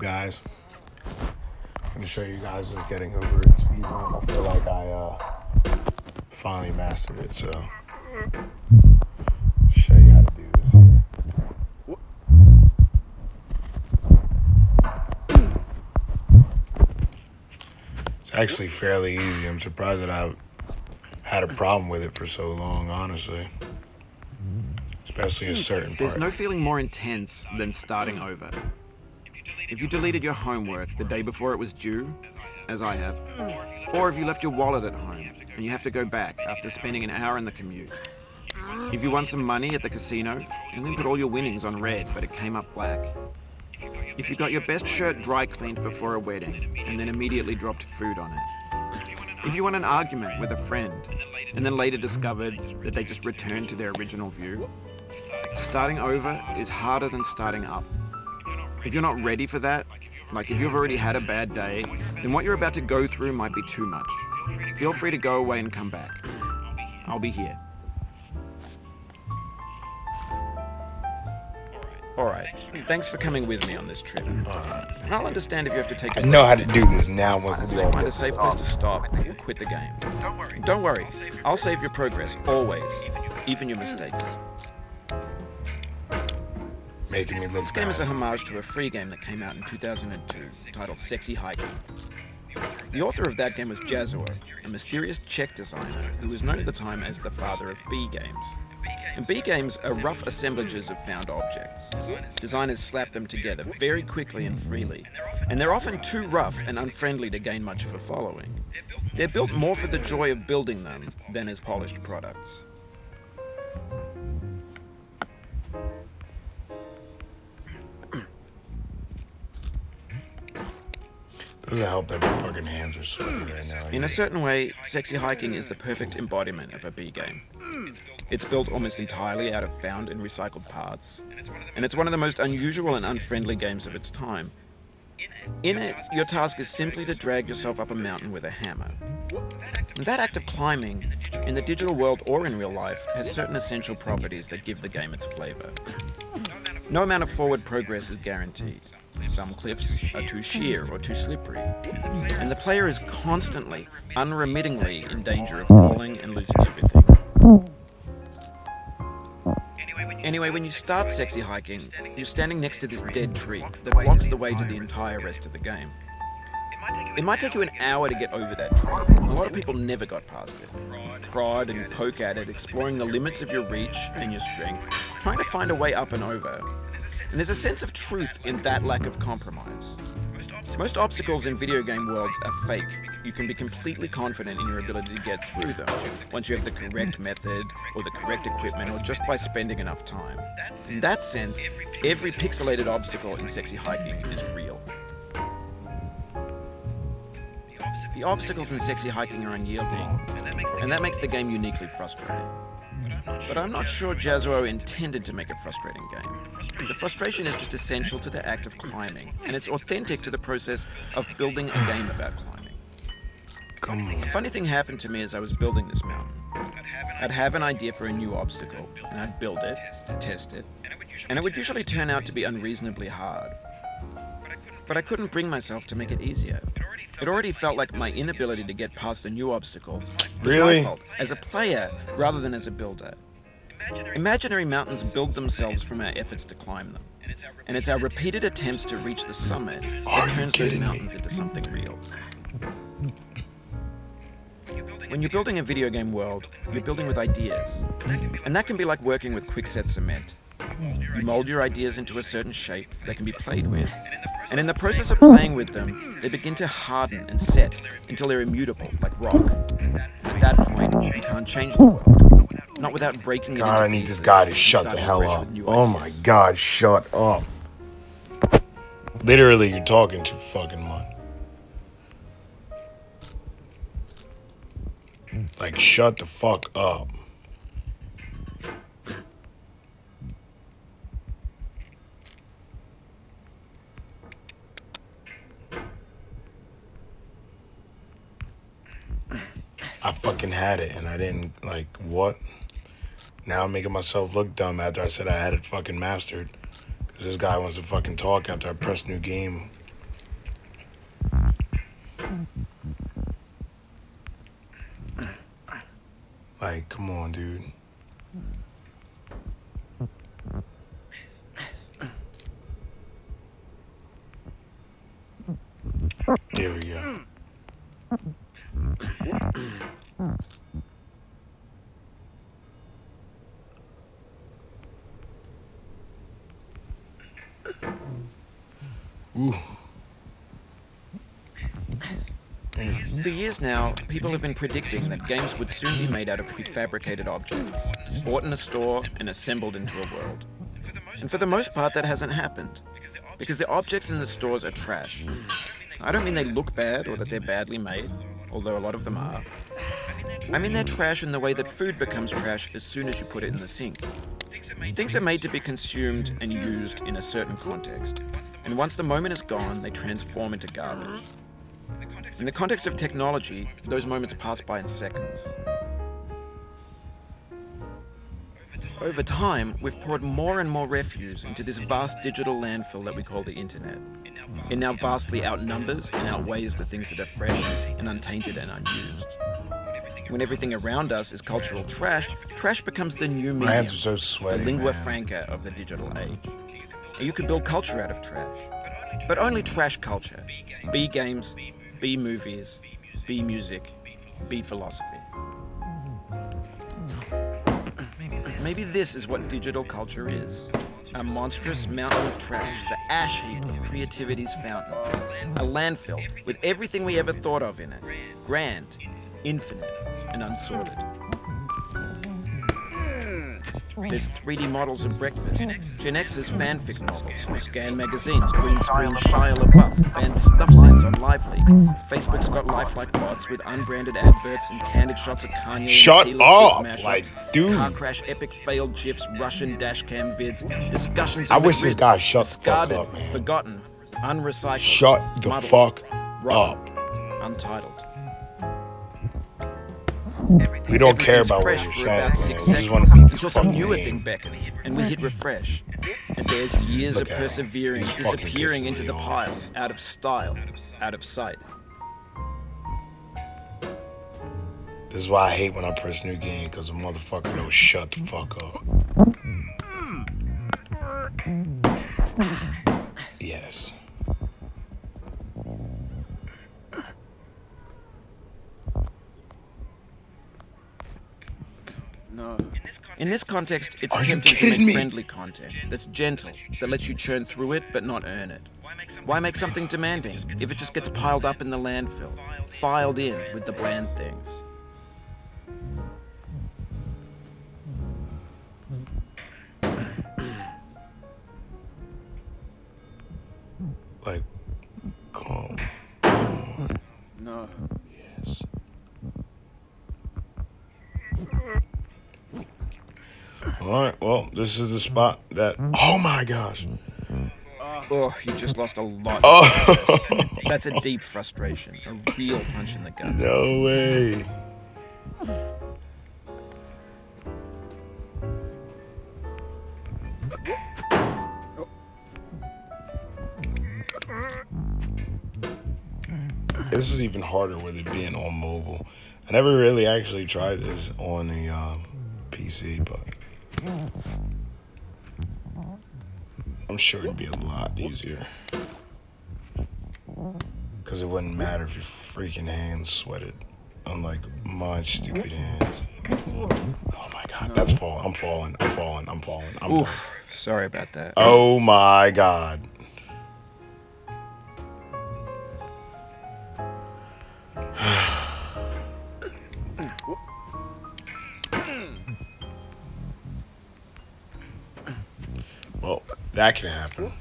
guys? I'm going to show you guys just getting over the speed bump. I feel like I finally mastered it, so show you how to do this here. It's actually fairly easy. I'm surprised that I've had a problem with it for so long, honestly. Especially a certain part. There's no feeling more intense than starting over. If you deleted your homework the day before it was due, as I have, or if you left your wallet at home and you have to go back after spending an hour in the commute. If you won some money at the casino and then put all your winnings on red but it came up black. If you got your best shirt dry cleaned before a wedding and then immediately dropped food on it. If you won an argument with a friend and then later discovered that they just returned to their original view. Starting over is harder than starting up. If you're not ready for that, like if you've already had a bad day, then what you're about to go through might be too much. Feel free to go away and come back. I'll be here. Alright, thanks for coming with me on this trip. I'll understand if you have to take a I know how to do this now once we all find a safe place to stop or quit the game. Don't worry, I'll save your progress, always, even your mistakes. Making me look This game is a homage to a free game that came out in 2002, titled Sexy Hiking. The author of that game was Jazuo, a mysterious Czech designer who was known at the time as the father of B games. And B games are rough assemblages of found objects. Designers slap them together very quickly and freely, and they're often too rough and unfriendly to gain much of a following. They're built more for the joy of building them than as polished products. Doesn't help that my fucking hands are sweaty right now. In a certain way, Sexy Hiking is the perfect embodiment of a B game. It's built almost entirely out of found and recycled parts, and it's one of the most unusual and unfriendly games of its time. In it, your task is simply to drag yourself up a mountain with a hammer. And that act of climbing, in the digital world or in real life, has certain essential properties that give the game its flavor. No amount of forward progress is guaranteed. Some cliffs are too sheer or too slippery, and the player is constantly, unremittingly in danger of falling and losing everything. Anyway, when you start Sexy Hiking, you're standing next to this dead tree that blocks the way to the entire rest of the game. It might take you an hour to get over that tree. A lot of people never got past it. Prod and poke at it, exploring the limits of your reach and your strength, trying to find a way up and over. And there's a sense of truth in that lack of compromise. Most obstacles in video game worlds are fake. You can be completely confident in your ability to get through them once you have the correct method or the correct equipment or just by spending enough time. In that sense, every pixelated obstacle in Sexy Hiking is real. The obstacles in Sexy Hiking are unyielding, and that makes the game uniquely frustrating. But I'm not sure Jazuo intended to make a frustrating game. The frustration is just essential to the act of climbing, and it's authentic to the process of building a game about climbing. Come on. A funny thing happened to me as I was building this mountain. I'd have an idea for a new obstacle, and I'd build it, test it, and it would usually turn out to be unreasonably hard. But I couldn't bring myself to make it easier. It already felt like my inability to get past the new obstacle was my fault, as a player rather than as a builder. Imaginary mountains build themselves from our efforts to climb them, and it's our repeated attempts to reach the summit that turns those mountains into something real. When you're building a video game world, you're building with ideas, and that can be like working with quickset cement. You mold your ideas into a certain shape that can be played with, and in the process of playing with them, they begin to harden and set until they're immutable, like rock. At that point, you can't change the world, not without breaking it into God, I need this guy to shut the hell up. Oh my God, shut up. Literally, you're talking too fucking much. Like, shut the fuck up. I fucking had it and I didn't, like, what? Now I'm making myself look dumb after I said I had it fucking mastered. Because this guy wants to fucking talk after I press new game Like, come on, dude. There we go. Ooh. For years now, people have been predicting that games would soon be made out of prefabricated objects, bought in a store and assembled into a world. And for the most part, that hasn't happened, because the objects in the stores are trash. I don't mean they look bad or that they're badly made, although a lot of them are. I mean they're trash in the way that food becomes trash as soon as you put it in the sink. Things are made to be consumed and used in a certain context, and once the moment is gone, they transform into garbage. In the context of technology, those moments pass by in seconds. Over time, we've poured more and more refuse into this vast digital landfill that we call the internet. It now vastly outnumbers and outweighs the things that are fresh and untainted and unused. When everything around us is cultural trash, trash becomes the new My medium, hands are so sweaty, the lingua man. franca of the digital age. And you can build culture out of trash, but only trash culture. Be games, be movies, be music, be philosophy. Maybe this is what digital culture is. A monstrous mountain of trash, the ash heap of creativity's fountain. A landfill with everything we ever thought of in it. Grand, infinite, and unsorted. There's 3D models of breakfast, Gen X's fanfic novels, Scan magazines, green screen Shia LaBeouf, banned snuff scents on LiveLeak. Facebook's got lifelike bots with unbranded adverts and candid shots of Kanye Shut and Taylor up, Swift mashups, like, dude. car crash epic failed GIFs, Russian dashcam vids, discussions I of wish this McRibs, guy shut the fuck discarded, up, man. forgotten, unrecycled, Shut the muddled, fuck rotten, up. untitled. We don't care Everything's about what fresh you're for saying, about man. 6 We just seconds want to keep until some fucking newer name. thing beckons, and we hit refresh. And there's years Look of at him. persevering, He's fucking disappearing pissing into me the off. pile, out of style, out of sight. This is why I hate when I press new game, because the motherfucker don't shut the fuck up. Yes. No. In this context, it's Are you tempting to kidding make me? friendly content that's gentle, that lets you churn through it but not earn it. Why make something demanding if it just gets piled up in the landfill, filed in with the bland things? Like, calm. No. Yes. Alright, well, this is the spot that... Oh my gosh. Oh, you just lost a lot. Oh, That's a deep frustration, a real punch in the gut. no way. This is even harder with it being on mobile. I never really actually tried this on the PC, but I'm sure it'd be a lot easier. Because it wouldn't matter if your freaking hands sweated, unlike my stupid hands. Oh my god, that's falling. I'm falling. I'm falling. I'm falling. I'm Oof, sorry about that. Oh my god. Well, that can happen.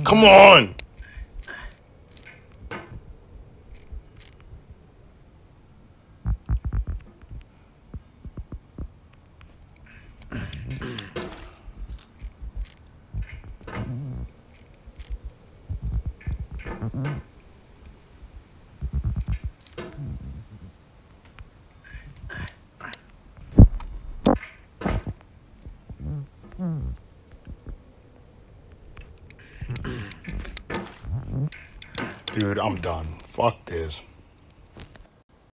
Come on! Dude, I'm done. Fuck this.